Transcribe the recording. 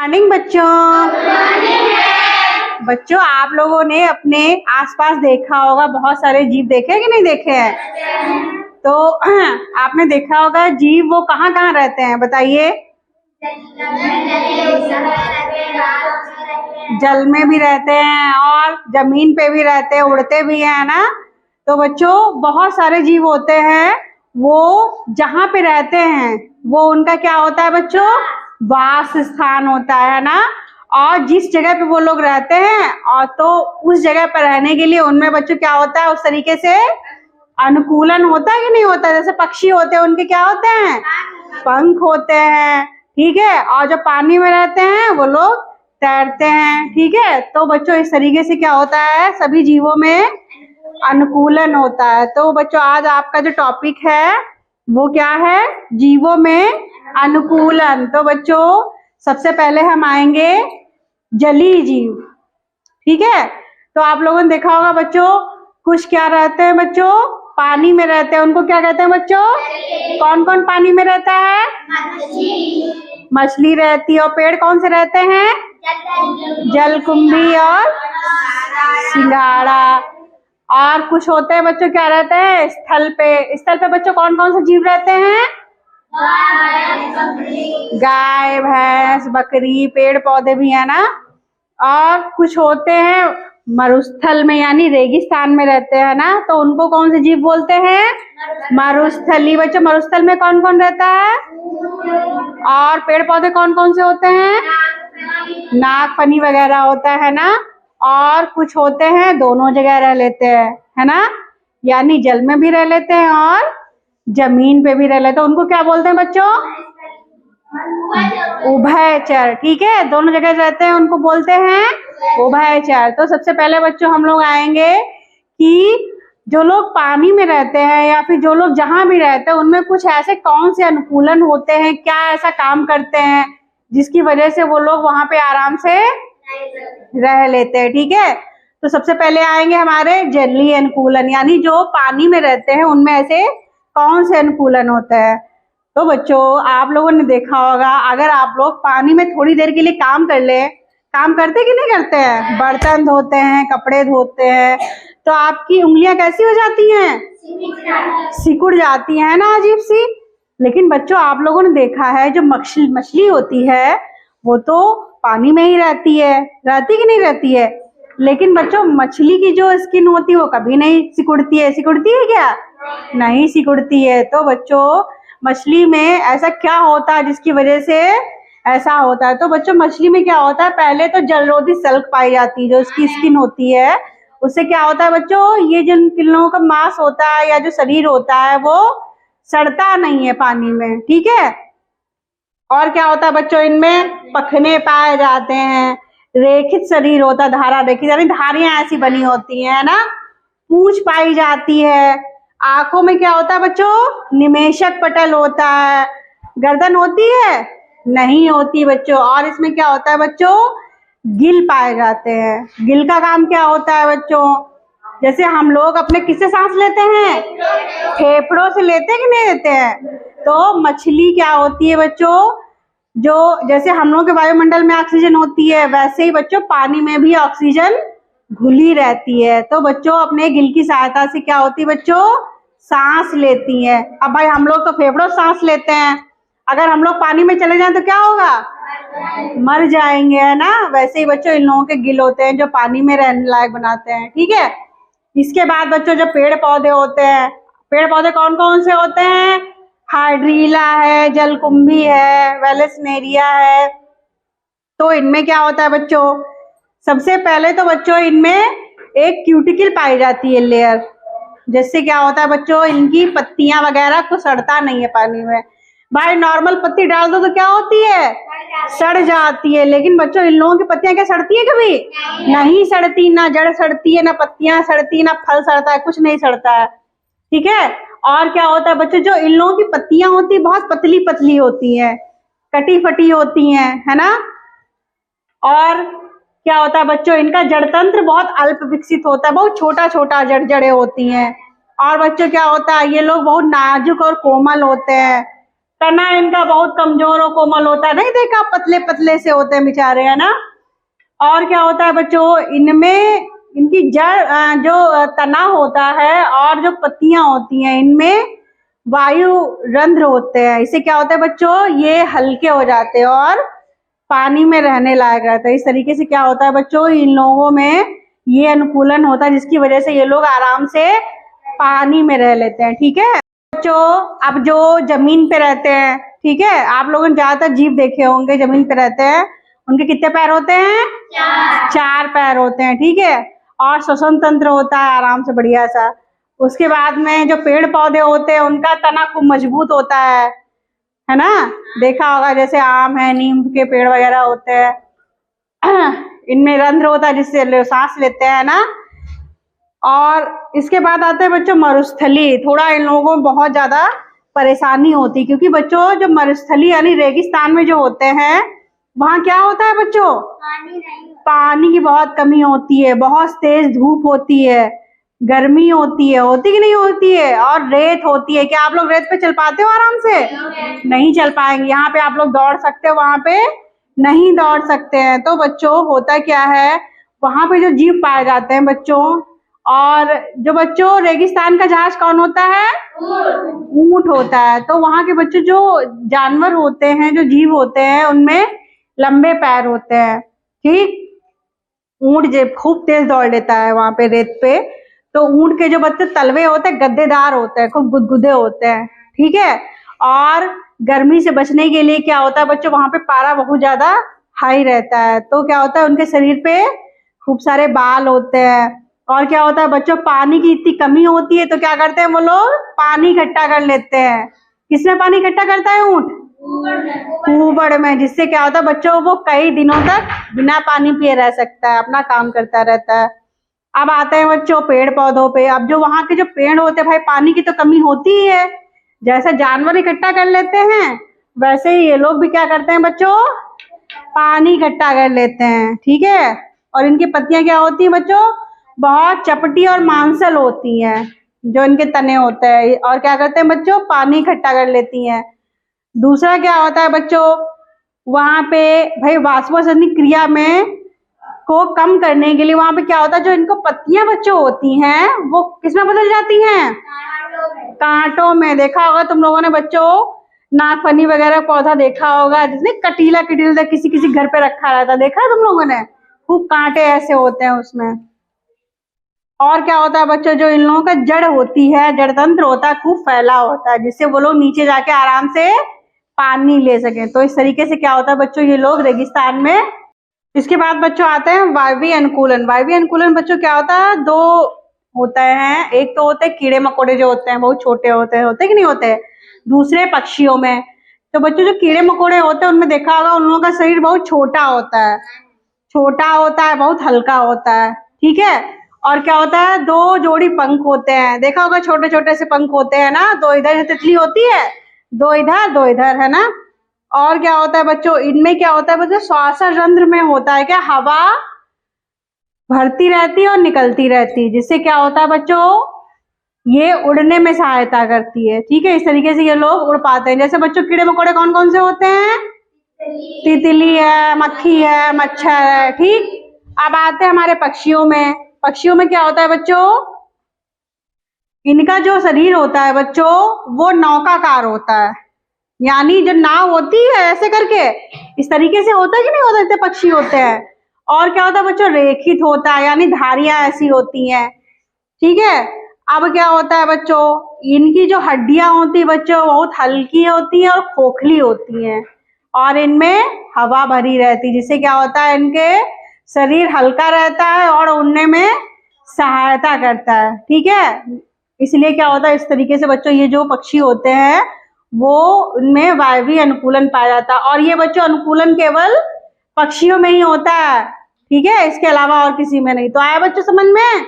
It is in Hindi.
मॉर्निंग बच्चों आप लोगों ने अपने आसपास देखा होगा, बहुत सारे जीव देखे कि नहीं देखे हैं। तो आपने देखा होगा जीव वो कहाँ कहाँ रहते हैं, बताइए। जल में भी रहते हैं और जमीन पे भी रहते हैं, उड़ते भी हैं ना। तो बच्चों बहुत सारे जीव होते हैं, वो जहाँ पे रहते हैं वो उनका क्या होता है बच्चों, वास स्थान होता है ना। और जिस जगह पे वो लोग रहते हैं और तो उस जगह पर रहने के लिए उनमें बच्चों क्या होता है, उस तरीके से अनुकूलन होता है कि नहीं होता है। जैसे पक्षी होते हैं उनके क्या होते हैं, पंख होते हैं, ठीक है। और जो पानी में रहते हैं वो लोग तैरते हैं, ठीक है। तो बच्चों इस तरीके से क्या होता है, सभी जीवों में अनुकूलन होता है। तो बच्चों आज आपका जो टॉपिक है वो क्या है, जीवों में अनुकूलन। तो बच्चों सबसे पहले हम आएंगे जलीय जीव, ठीक है। तो आप लोगों ने देखा होगा बच्चों, कुछ क्या रहते हैं बच्चों, पानी में रहते हैं, उनको क्या कहते हैं बच्चों। कौन कौन पानी में रहता है, मछली रहती है। और पेड़ कौन से रहते हैं, जलकुंभी और सिंघाड़ा। और कुछ होते हैं बच्चों क्या रहते हैं, स्थल पे बच्चों कौन कौन से जीव रहते हैं, गाय भैंस बकरी, पेड़ पौधे भी है ना। और कुछ होते हैं मरुस्थल में यानी रेगिस्तान में रहते हैं ना, तो उनको कौन से जीव बोलते हैं, मरुस्थली। बच्चों मरुस्थल में कौन कौन रहता है, और पेड़ पौधे कौन कौन से होते हैं, नागफनी वगैरह होता है ना। और कुछ होते हैं दोनों जगह रह लेते हैं, है ना, यानी जल में भी रह लेते हैं और जमीन पे भी रह लेते हैं। उनको क्या बोलते हैं बच्चों, उभयचर, ठीक है। दोनों जगह रहते हैं, उनको बोलते हैं उभयचर। तो सबसे पहले बच्चों हम लोग आएंगे कि जो लोग पानी में रहते हैं या फिर जो लोग जहां भी रहते हैं उनमें कुछ ऐसे कौन से अनुकूलन होते हैं, क्या ऐसा काम करते हैं जिसकी वजह से वो लोग वहां पे आराम से रह लेते हैं, ठीक है। तो सबसे पहले आएंगे हमारे जलीय अनुकूलन, यानी जो पानी में रहते हैं उनमें ऐसे कौन से अनुकूलन होते हैं। तो बच्चों आप लोगों ने देखा होगा, अगर आप लोग पानी में थोड़ी देर के लिए काम कर ले, काम करते कि नहीं करते हैं, बर्तन धोते हैं, कपड़े धोते हैं, तो आपकी उंगलियां कैसी हो जाती हैं, सिकुड़ जाती है ना, अजीब सी। लेकिन बच्चों आप लोगों ने देखा है जो मछली होती है वो तो पानी में ही रहती है, रहती कि नहीं रहती है। लेकिन बच्चों मछली की जो स्किन होती है वो कभी नहीं सिकुड़ती है, सिकुड़ती है क्या, नहीं सिकुड़ती है। तो बच्चों मछली में ऐसा क्या होता है जिसकी वजह से ऐसा होता है। तो बच्चों मछली में क्या होता है, पहले तो जलरोधी सल्क पाई जाती है, जो उसकी स्किन होती है उससे क्या होता है बच्चों, ये जिन लोगों का मांस होता है या जो शरीर होता है वो सड़ता नहीं है पानी में, ठीक है। और क्या होता है बच्चों, इनमें पखने पाए जाते हैं, रेखित शरीर होता है, धारा रेखित यानी धारियां ऐसी बनी होती है ना, पूंछ पाई जाती है। आंखों में क्या होता है बच्चों, निमेशक पटल होता है। गर्दन होती है, नहीं होती बच्चों। और इसमें क्या होता है बच्चों, गिल पाए जाते हैं। गिल का काम क्या होता है बच्चों, जैसे हम लोग अपने किससे सांस लेते हैं, फेफड़ों से लेते हैं कि नहीं लेते हैं। तो मछली क्या होती है बच्चों, जो जैसे हम लोग के वायुमंडल में ऑक्सीजन होती है वैसे ही बच्चों पानी में भी ऑक्सीजन घुली रहती है। तो बच्चों अपने गिल की सहायता से क्या होती है बच्चों, सांस लेती है। अब भाई हम लोग तो फेफड़ों से सांस लेते हैं, अगर हम लोग पानी में चले जाएं तो क्या होगा, मर जाएंगे, है ना। वैसे ही बच्चों इन लोगों के गिल होते हैं जो पानी में रहने लायक बनाते हैं, ठीक है। इसके बाद बच्चों जो पेड़ पौधे होते हैं, पेड़ पौधे कौन कौन से होते हैं, हाइड्रीला है, जलकुंभी है, वेलेसनेरिया है। तो इनमें क्या होता है बच्चों, सबसे पहले तो बच्चों इनमें एक क्यूटिकल पाई जाती है लेयर, जिससे क्या होता है बच्चों, इनकी पत्तियां वगैरह को सड़ता नहीं है पानी में। भाई नॉर्मल पत्ती डाल दो तो क्या होती है, सड़ जाती है। लेकिन बच्चों इन लोगों की पत्तियां क्या सड़ती है, कभी नहीं सड़ती, ना जड़ सड़ती है, ना पत्तियां सड़ती है, ना फल सड़ता है, कुछ नहीं सड़ता है, ठीक है। और क्या होता है बच्चों, जो इन लोगों की पत्तियां होती है बहुत पतली पतली होती हैं, कटी फटी होती हैं, है ना। और क्या होता है बच्चों, इनका जड़ तंत्र बहुत अल्प विकसित होता है, बहुत छोटा छोटा जड़ें होती हैं। और बच्चों क्या होता है, ये लोग बहुत नाजुक और कोमल होते हैं, तना इनका बहुत कमजोर और कोमल होता है, नहीं देखा, पतले पतले से होते हैं बेचारे, है ना। और क्या होता है बच्चों, इनमें इनकी जड़ जो तना होता है और जो पत्तियां होती हैं इनमें वायु रंध्र होते हैं। इससे क्या होता है बच्चों, ये हल्के हो जाते हैं और पानी में रहने लायक रहता है। इस तरीके से क्या होता है बच्चों, इन लोगों में ये अनुकूलन होता है, जिसकी वजह से ये लोग आराम से पानी में रह लेते हैं। ठीक है बच्चों, अब जो जमीन पे रहते हैं, ठीक है, आप लोगों ने ज्यादातर जीव देखे होंगे जमीन पे रहते हैं, उनके कितने पैर होते हैं? 4 पैर होते हैं। ठीक है, और श्वसन तंत्र होता है आराम से बढ़िया सा। उसके बाद में जो पेड़ पौधे होते हैं उनका तना खूब मजबूत होता है ना, देखा होगा, जैसे आम है, नीम के पेड़ वगैरह होते हैं, इनमें रंध्र होता है जिससे सांस लेते हैं ना। और इसके बाद आते हैं बच्चों मरुस्थली। थोड़ा इन लोगों को बहुत ज्यादा परेशानी होती है, क्योंकि बच्चों जो मरुस्थली यानी रेगिस्तान में जो होते हैं वहां क्या होता है बच्चों, पानी की बहुत कमी होती है, बहुत तेज धूप होती है, गर्मी होती कि नहीं होती है, और रेत होती है। क्या आप लोग रेत पे चल पाते हो आराम से? नहीं चल पाएंगे। यहाँ पे आप लोग दौड़ सकते हो, वहां पे नहीं दौड़ सकते हैं। तो बच्चों होता क्या है, वहां पे जो जीव पाए जाते हैं बच्चों, और जो बच्चों रेगिस्तान का जहाज कौन होता है? ऊंट होता है। तो वहां के बच्चों जो जानवर होते हैं, जो जीव होते हैं, उनमें लंबे पैर होते हैं। ठीक, ऊंट जब खूब तेज दौड़ लेता है वहां पे रेत पे, तो ऊंट के जो बच्चे तलवे होते हैं गद्देदार होते हैं, खूब गुदगुदे होते हैं। ठीक है, और गर्मी से बचने के लिए क्या होता है बच्चों, वहां पे पारा बहुत ज्यादा हाई रहता है, तो क्या होता है उनके शरीर पे खूब सारे बाल होते हैं। और क्या होता है बच्चों, पानी की इतनी कमी होती है तो क्या करते हैं वो लोग, पानी इकट्ठा कर लेते हैं। किसमें पानी इकट्ठा करता है ऊंट? ऊबड़ में, जिससे क्या होता है बच्चों, वो कई दिनों तक बिना पानी पिए रह सकता है, अपना काम करता रहता है। अब आते हैं बच्चों पेड़ पौधों पे। अब जो वहां के जो पेड़ होते हैं भाई, पानी की तो कमी होती ही है, जैसे जानवर इकट्ठा कर लेते हैं वैसे ही ये लोग भी क्या करते हैं बच्चों, पानी इकट्ठा कर लेते हैं। ठीक है, और इनकी पत्तियां क्या होती है बच्चों, बहुत चपटी और मांसल होती हैं, जो इनके तने होते हैं, और क्या करते हैं बच्चों, पानी इकट्ठा कर लेती हैं। दूसरा क्या होता है बच्चों, वहां पे भाई वाष्पोत्सर्जन क्रिया में को कम करने के लिए वहां पे क्या होता है, जो इनको पत्तियां बच्चों होती हैं वो किसमें बदल जाती हैं? कांटों में। देखा होगा तुम लोगों ने बच्चों, नागफनी वगैरह पौधा देखा होगा जिसने कटीला कटीला किसी किसी घर पे रखा रहता, देखा है तुम लोगों ने, खूब कांटे ऐसे होते हैं उसमें। और क्या होता है बच्चों, जो इन लोगों का जड़ होती है, जड़ तंत्र होता है, खूब फैला होता है, जिससे वो लोग नीचे जाके आराम से पानी ले सके। तो इस तरीके से क्या होता है बच्चों, ये लोग रेगिस्तान में। इसके बाद बच्चों आते हैं वायवीय अनुकूलन। वायवीय अनुकूलन बच्चों क्या होता है, 2 होते हैं। एक तो होते हैं कीड़े मकोड़े जो होते हैं, बहुत छोटे होते कि नहीं होते। दूसरे पक्षियों में। तो बच्चों जो कीड़े मकोड़े होते हैं उनमें देखा होगा उन लोगों का शरीर बहुत छोटा होता है, बहुत हल्का होता है। ठीक है, और क्या होता है, 2 जोड़ी पंख होते हैं, देखा होगा छोटे छोटे से पंख होते हैं ना, 2 इधर तितली होती है, 2 इधर 2 इधर, है ना। और क्या होता है बच्चों, इनमें क्या होता है बच्चों, श्वास रंध्र में होता है क्या, हवा भरती रहती है और निकलती रहती है, जिससे क्या होता है बच्चों, ये उड़ने में सहायता करती है। ठीक है, इस तरीके से ये लोग उड़ पाते हैं। जैसे बच्चों कीड़े मकोड़े कौन कौन से होते हैं? तितली है, मक्खी है, मच्छर है। ठीक, अब आते हैं हमारे पक्षियों में। पक्षियों में क्या होता है बच्चों, इनका जो शरीर होता है बच्चों वो नौकाकार होता है, यानी जो नाव होती है ऐसे करके, इस तरीके से होता है कि नहीं होता, इतने पक्षी होते हैं। और क्या होता है बच्चों, रेखित होता है, यानी धारियां ऐसी होती हैं। ठीक है, अब क्या होता है बच्चों, इनकी जो हड्डियां होती है बच्चों बहुत हल्की होती है और खोखली होती हैं, और इनमें हवा भरी रहती है, जिससे क्या होता है इनके शरीर हल्का रहता है और उड़ने में सहायता करता है। ठीक है, इसलिए क्या होता है, इस तरीके से बच्चों ये जो पक्षी होते हैं वो उनमें वायवीय अनुकूलन पाया जाता है। और ये बच्चों अनुकूलन केवल पक्षियों में ही होता है। ठीक है, इसके अलावा और किसी में नहीं। तो आया बच्चों समझ में?